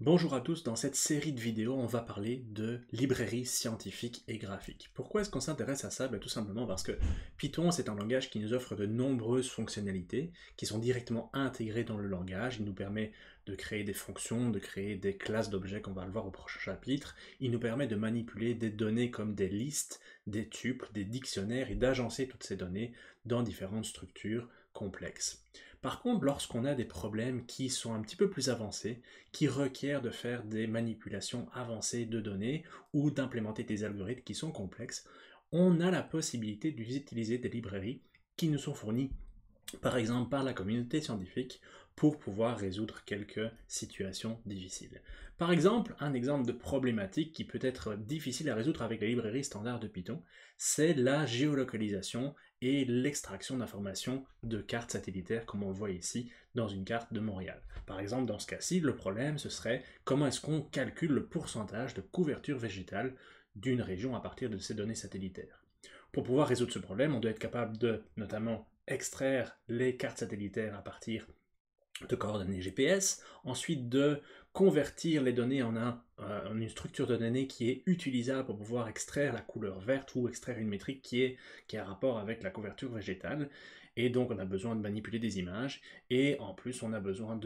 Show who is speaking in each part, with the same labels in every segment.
Speaker 1: Bonjour à tous, dans cette série de vidéos, on va parler de librairie scientifique et graphique. Pourquoi est-ce qu'on s'intéresse à ça? Tout simplement parce que Python, c'est un langage qui nous offre de nombreuses fonctionnalités qui sont directement intégrées dans le langage. Il nous permet de créer des fonctions, de créer des classes d'objets qu'on va le voir au prochain chapitre. Il nous permet de manipuler des données comme des listes, des tuples, des dictionnaires et d'agencer toutes ces données dans différentes structures complexes. Par contre, lorsqu'on a des problèmes qui sont un petit peu plus avancés, qui requièrent de faire des manipulations avancées de données ou d'implémenter des algorithmes qui sont complexes, on a la possibilité d'utiliser des librairies qui nous sont fournies par exemple par la communauté scientifique pour pouvoir résoudre quelques situations difficiles. Par exemple, un exemple de problématique qui peut être difficile à résoudre avec les librairies standards de Python, c'est la géolocalisation et l'extraction d'informations de cartes satellitaires comme on le voit ici dans une carte de Montréal. Par exemple, dans ce cas-ci, le problème ce serait comment est-ce qu'on calcule le pourcentage de couverture végétale d'une région à partir de ces données satellitaires. Pour pouvoir résoudre ce problème, on doit être capable de, notamment, extraire les cartes satellitaires à partir de coordonnées GPS, ensuite de convertir les données en une structure de données qui est utilisable pour pouvoir extraire la couleur verte ou extraire une métrique qui a rapport avec la couverture végétale. Et donc on a besoin de manipuler des images et en plus on a besoin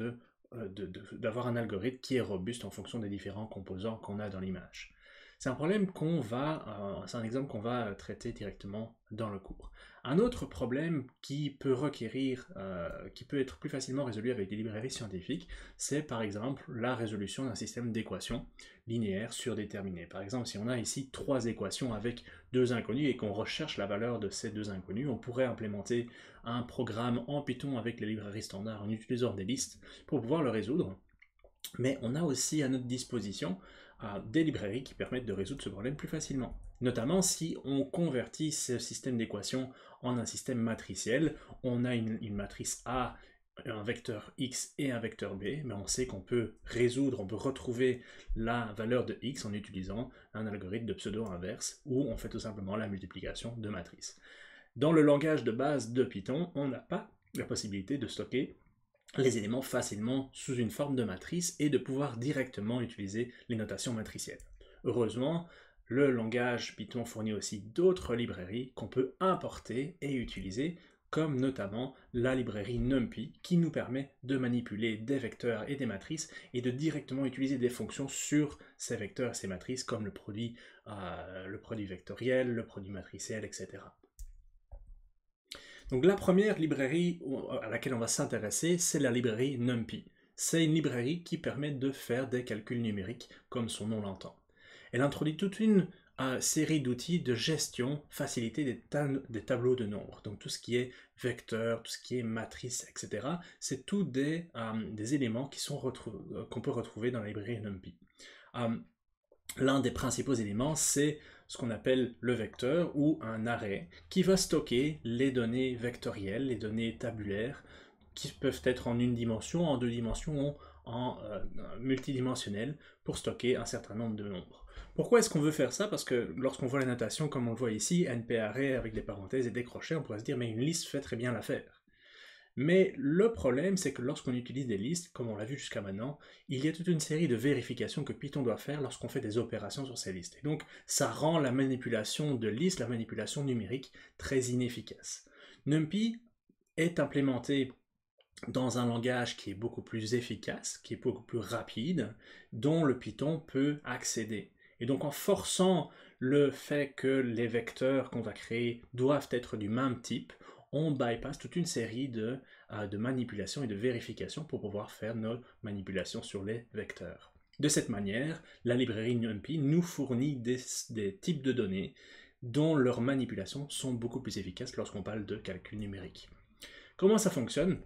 Speaker 1: d'avoir un algorithme qui est robuste en fonction des différents composants qu'on a dans l'image. C'est un problème c'est un exemple qu'on va traiter directement dans le cours. Un autre problème qui peut qui peut être plus facilement résolu avec des librairies scientifiques, c'est par exemple la résolution d'un système d'équations linéaires surdéterminées. Par exemple, si on a ici trois équations avec deux inconnus et qu'on recherche la valeur de ces deux inconnus, on pourrait implémenter un programme en Python avec les librairies standards en utilisant des listes pour pouvoir le résoudre. Mais on a aussi à notre disposition des librairies qui permettent de résoudre ce problème plus facilement. Notamment si on convertit ce système d'équations en un système matriciel, on a une matrice A, un vecteur X et un vecteur B, mais on sait qu'on peut on peut retrouver la valeur de X en utilisant un algorithme de pseudo-inverse où on fait tout simplement la multiplication de matrices. Dans le langage de base de Python, on n'a pas la possibilité de stocker les éléments facilement sous une forme de matrice et de pouvoir directement utiliser les notations matricielles. Heureusement, le langage Python fournit aussi d'autres librairies qu'on peut importer et utiliser, comme notamment la librairie NumPy qui nous permet de manipuler des vecteurs et des matrices et de directement utiliser des fonctions sur ces vecteurs et ces matrices comme le produit vectoriel, le produit matriciel, etc. Donc la première librairie à laquelle on va s'intéresser, c'est la librairie NumPy. C'est une librairie qui permet de faire des calculs numériques, comme son nom l'entend. Elle introduit toute une série d'outils de gestion facilitée des tableaux de nombres. Donc tout ce qui est vecteur, tout ce qui est matrice, etc. C'est tous des éléments qu'on peut retrouver dans la librairie NumPy. L'un des principaux éléments, c'est ce qu'on appelle le vecteur ou un array qui va stocker les données vectorielles, les données tabulaires qui peuvent être en une dimension, en deux dimensions ou en multidimensionnel pour stocker un certain nombre de nombres. Pourquoi est-ce qu'on veut faire ça? Parce que lorsqu'on voit la notation comme on le voit ici, np-array avec des parenthèses et des crochets, on pourrait se dire mais une liste fait très bien l'affaire. Mais le problème, c'est que lorsqu'on utilise des listes, comme on l'a vu jusqu'à maintenant, il y a toute une série de vérifications que Python doit faire lorsqu'on fait des opérations sur ces listes. Et donc, ça rend la manipulation de listes, la manipulation numérique, très inefficace. NumPy est implémenté dans un langage qui est beaucoup plus efficace, qui est beaucoup plus rapide, dont le Python peut accéder. Et donc en forçant le fait que les vecteurs qu'on va créer doivent être du même type, on bypass toute une série de manipulations et de vérifications pour pouvoir faire nos manipulations sur les vecteurs. De cette manière, la librairie NumPy nous fournit des types de données dont leurs manipulations sont beaucoup plus efficaces lorsqu'on parle de calcul numérique. Comment ça fonctionne?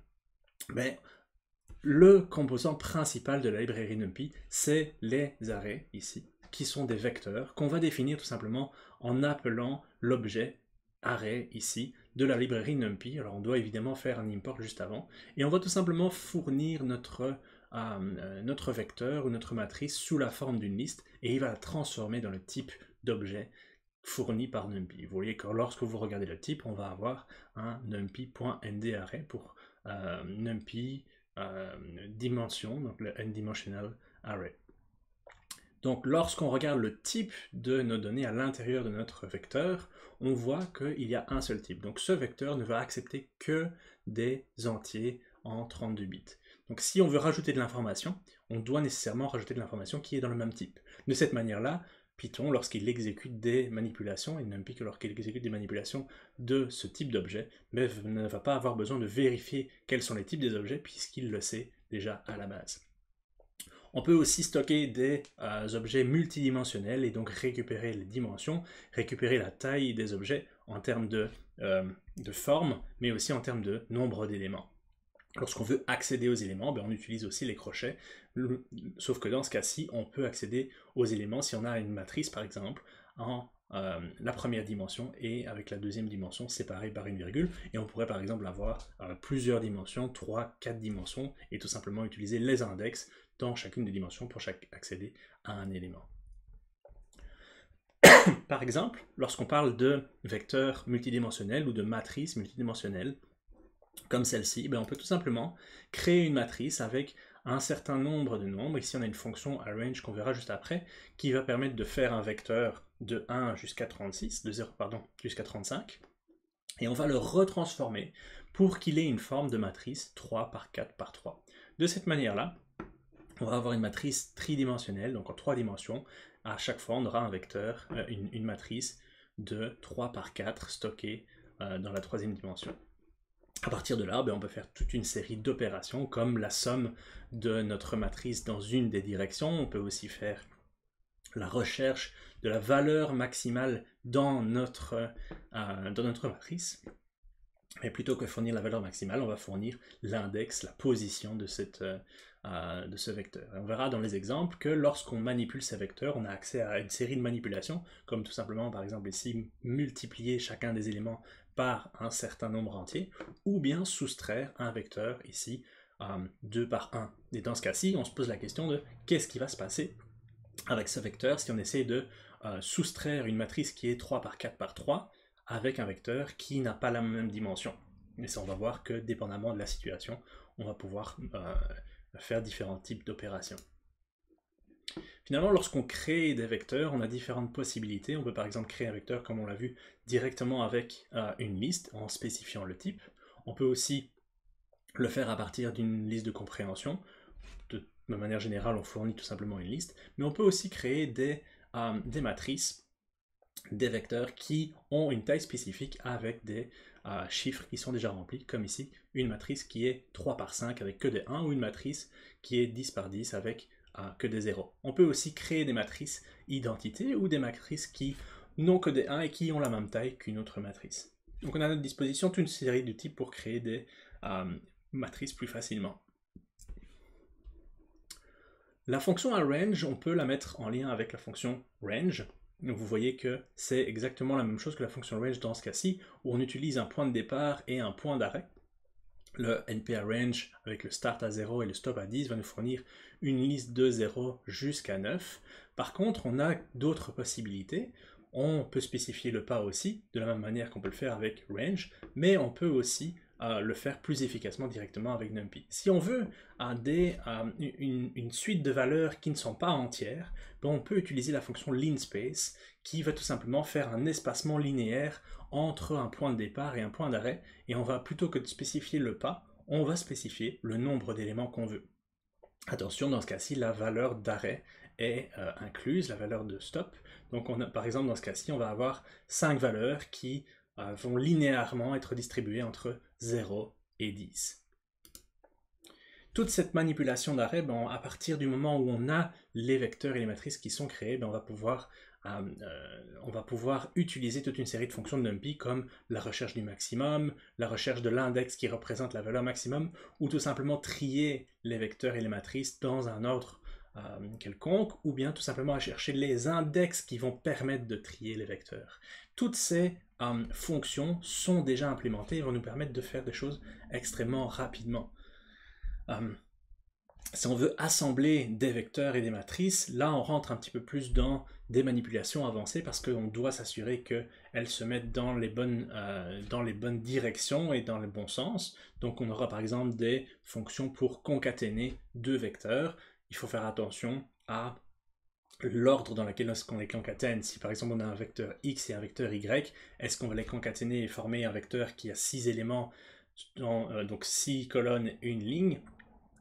Speaker 1: Le composant principal de la librairie NumPy, c'est les arrays, ici, qui sont des vecteurs qu'on va définir tout simplement en appelant l'objet array, ici, de la librairie NumPy. Alors on doit évidemment faire un import juste avant, et on va tout simplement fournir notre vecteur ou notre matrice sous la forme d'une liste, et il va la transformer dans le type d'objet fourni par NumPy. Vous voyez que lorsque vous regardez le type, on va avoir un numpy.ndarray pour NumPy dimensions, donc le n-dimensional array. Donc lorsqu'on regarde le type de nos données à l'intérieur de notre vecteur, on voit qu'il y a un seul type. Donc ce vecteur ne va accepter que des entiers en 32 bits. Donc si on veut rajouter de l'information, on doit nécessairement rajouter de l'information qui est dans le même type. De cette manière-là, Python, lorsqu'il exécute des manipulations, et NumPy que lorsqu'il exécute des manipulations de ce type d'objet, ne va pas avoir besoin de vérifier quels sont les types des objets puisqu'il le sait déjà à la base. On peut aussi stocker des objets multidimensionnels et donc récupérer les dimensions, récupérer la taille des objets en termes de forme, mais aussi en termes de nombre d'éléments. Lorsqu'on veut accéder aux éléments, on utilise aussi les crochets, sauf que dans ce cas-ci, on peut accéder aux éléments si on a une matrice par exemple, en la première dimension et avec la deuxième dimension séparée par une virgule, et on pourrait par exemple avoir plusieurs dimensions, 3, 4 dimensions, et tout simplement utiliser les index dans chacune des dimensions pour accéder à un élément. Par exemple, lorsqu'on parle de vecteurs multidimensionnels ou de matrices multidimensionnelles, comme celle-ci, on peut tout simplement créer une matrice avec un certain nombre de nombres. Ici, on a une fonction arrange qu'on verra juste après, qui va permettre de faire un vecteur de 1 jusqu'à 36, de 0, pardon, jusqu'à 35, et on va le retransformer pour qu'il ait une forme de matrice 3 par 4 par 3. De cette manière-là, on va avoir une matrice tridimensionnelle, donc en 3 dimensions. À chaque fois, on aura un vecteur, une matrice de 3 par 4 stockée dans la 3e dimension. À partir de là, on peut faire toute une série d'opérations, comme la somme de notre matrice dans une des directions. On peut aussi faire la recherche de la valeur maximale dans notre matrice. Mais plutôt que fournir la valeur maximale, on va fournir l'index, la position de ce vecteur. Et on verra dans les exemples que lorsqu'on manipule ces vecteurs, on a accès à une série de manipulations, comme tout simplement, par exemple ici, multiplier chacun des éléments par un certain nombre entier, ou bien soustraire un vecteur, ici, 2 par 1. Et dans ce cas-ci, on se pose la question de qu'est-ce qui va se passer avec ce vecteur si on essaie de soustraire une matrice qui est 3 par 4 par 3, avec un vecteur qui n'a pas la même dimension. Et ça, on va voir que, dépendamment de la situation, on va pouvoir faire différents types d'opérations. Finalement, lorsqu'on crée des vecteurs, on a différentes possibilités. On peut par exemple créer un vecteur, comme on l'a vu, directement avec une liste, en spécifiant le type. On peut aussi le faire à partir d'une liste de compréhension. De manière générale, on fournit tout simplement une liste. Mais on peut aussi créer des matrices, des vecteurs qui ont une taille spécifique avec des chiffres qui sont déjà remplis, comme ici, une matrice qui est 3 par 5 avec que des 1, ou une matrice qui est 10 par 10 avec que des 0. On peut aussi créer des matrices identités ou des matrices qui n'ont que des 1 et qui ont la même taille qu'une autre matrice. Donc on a à notre disposition toute une série de types pour créer des matrices plus facilement. La fonction arrange, on peut la mettre en lien avec la fonction range. Donc vous voyez que c'est exactement la même chose que la fonction range dans ce cas-ci, où on utilise un point de départ et un point d'arrêt. Le np-arrange avec le start à 0 et le stop à 10 va nous fournir une liste de 0 jusqu'à 9. Par contre, on a d'autres possibilités. On peut spécifier le pas aussi, de la même manière qu'on peut le faire avec range, mais on peut aussi le faire plus efficacement directement avec NumPy. Si on veut une suite de valeurs qui ne sont pas entières, on peut utiliser la fonction linspace qui va tout simplement faire un espacement linéaire entre un point de départ et un point d'arrêt, et on va, plutôt que de spécifier le pas, on va spécifier le nombre d'éléments qu'on veut. Attention, dans ce cas-ci, la valeur d'arrêt est incluse, la valeur de stop. Donc par exemple, dans ce cas-ci, on va avoir 5 valeurs qui vont linéairement être distribuées entre 0 et 10. Toute cette manipulation d'arrêt, à partir du moment où on a les vecteurs et les matrices qui sont créés, on va pouvoir utiliser toute une série de fonctions de NumPy comme la recherche du maximum, la recherche de l'index qui représente la valeur maximum, ou tout simplement trier les vecteurs et les matrices dans un ordre quelconque, ou bien tout simplement à chercher les index qui vont permettre de trier les vecteurs. Toutes ces fonctions sont déjà implémentées et vont nous permettre de faire des choses extrêmement rapidement. Si on veut assembler des vecteurs et des matrices, là on rentre un petit peu plus dans des manipulations avancées parce qu'on doit s'assurer qu'elles se mettent dans les bonnes directions et dans le bon sens. Donc on aura par exemple des fonctions pour concaténer deux vecteurs. Il faut faire attention à l'ordre dans lequel on les concatène. Si par exemple on a un vecteur x et un vecteur y, est-ce qu'on va les concaténer et former un vecteur qui a 6 éléments, donc 6 colonnes et une ligne,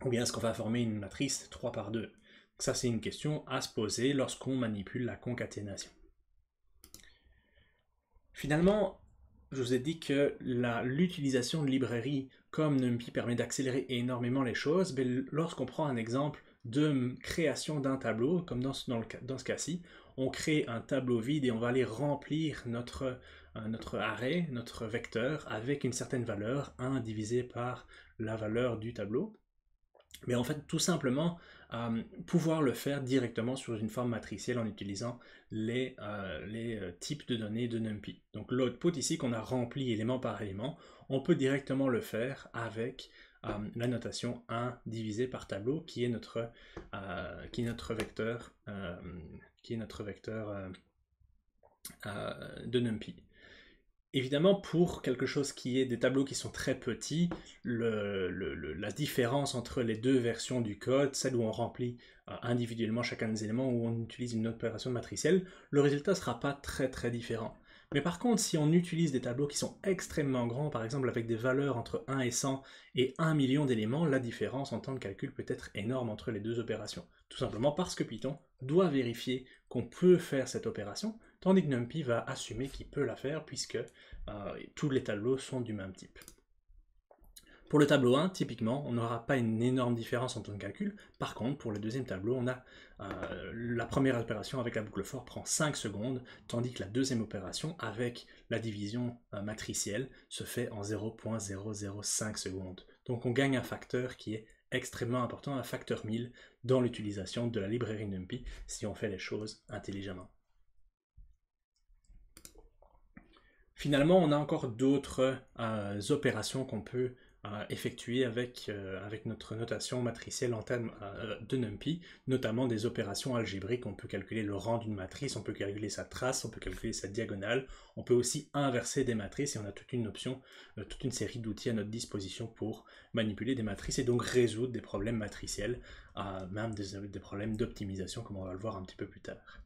Speaker 1: ou bien est-ce qu'on va former une matrice 3 par 2? Ça, c'est une question à se poser lorsqu'on manipule la concaténation. Finalement, je vous ai dit que l'utilisation de librairies comme NumPy permet d'accélérer énormément les choses. Mais lorsqu'on prend un exemple de création d'un tableau, comme dans ce cas-ci, on crée un tableau vide et on va aller remplir notre array, notre vecteur, avec une certaine valeur, 1 divisé par la valeur du tableau. Mais en fait, tout simplement, pouvoir le faire directement sur une forme matricielle en utilisant les types de données de NumPy. Donc l'output ici qu'on a rempli élément par élément, on peut directement le faire avec la notation 1 divisé par tableau qui est notre vecteur, de NumPy. Évidemment, pour quelque chose qui est des tableaux qui sont très petits, la différence entre les deux versions du code, celle où on remplit individuellement chacun des éléments, où on utilise une opération matricielle, le résultat ne sera pas très très différent. Mais par contre, si on utilise des tableaux qui sont extrêmement grands, par exemple avec des valeurs entre 1 et 100 et 1 million d'éléments, la différence en temps de calcul peut être énorme entre les deux opérations. Tout simplement parce que Python doit vérifier qu'on peut faire cette opération, tandis que NumPy va assumer qu'il peut la faire puisque tous les tableaux sont du même type. Pour le tableau 1, typiquement, on n'aura pas une énorme différence en temps de calcul. Par contre, pour le deuxième tableau, on a la première opération avec la boucle for prend 5 secondes, tandis que la deuxième opération avec la division matricielle se fait en 0,005 secondes. Donc on gagne un facteur qui est extrêmement important, un facteur 1000 dans l'utilisation de la librairie NumPy si on fait les choses intelligemment. Finalement, on a encore d'autres opérations qu'on peut effectuer avec notre notation matricielle en termes de NumPy, notamment des opérations algébriques. On peut calculer le rang d'une matrice, on peut calculer sa trace, on peut calculer sa diagonale, on peut aussi inverser des matrices et on a toute une série d'outils à notre disposition pour manipuler des matrices et donc résoudre des problèmes matriciels, même des problèmes d'optimisation comme on va le voir un petit peu plus tard.